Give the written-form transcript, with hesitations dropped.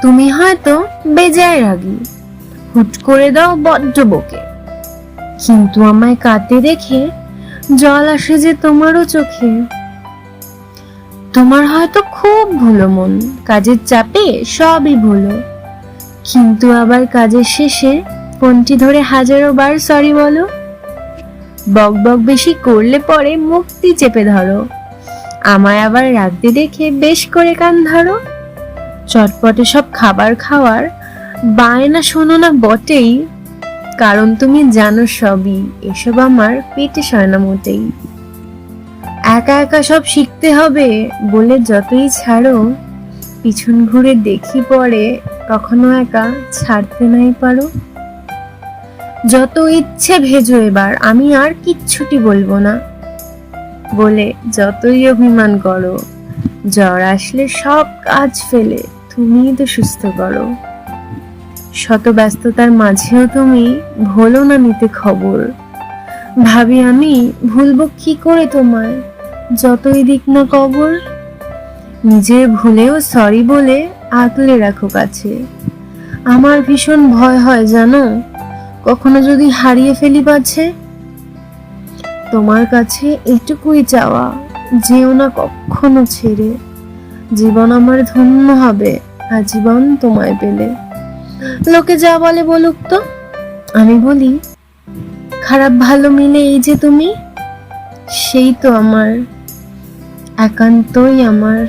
তুমি হয়তো বেজায় রাগী, হুট করে দাও বড্ড বকে, কিন্তু আমায় কাঁদতে দেখে জল আসে যে তোমারও চোখে। তোমার হয়তো খুব ভুলো মন, কাজের চাপে সবই ভুলো, কিন্তু আবার কাজের শেষে ফোনটি ধরে হাজারো বার সরি বলো। বক বক বেশি করলে পরে মুক্তি চেপে ধরো, আমায় আবার রাখতে দেখে বেশ করে কান ধরো। চটপটে সব খাবার খাওয়ার বায়না শোনো না বটেই, কারণ তুমি জানো সবই এসব আমার পেটে সয় না মোটেই। একা একা সব শিখতে হবে বলে যতই ছাড়ো, পিছন ঘুরে দেখি পরে কখনো একা ছাড়তে নাই পারো। যত ইচ্ছে ভেজো এবার, আমি আর কিচ্ছুটি বলবো না, বলে যতই অভিমান করো, জ্বর আসলে সব কাজ ফেলে তুমিই তো সুস্থ করো। শত ব্যস্ততার মাঝেও তুমি ভুলো না নিতে খবর, ভাবি আমি ভুলবো কি করে তোমায়, যতই দিক না কবর। নিজের ভুলেও সরি বলে আগলে রাখো কাছে, আমার ভীষণ ভয় হয় জানো, কখনো যদি হারিয়ে ফেলি পাছে। তোমার কাছে এটুকুই চাওয়া, যেও না কখনো ছেড়ে, জীবন আমার ধন্য হবে আজীবন তোমায় পেলে। লোকে যা বলে বলুক তো, আমি বলি খারাপ ভালো মিলে এই যে তুমি, সেই তো আমার, একান্তই আমার।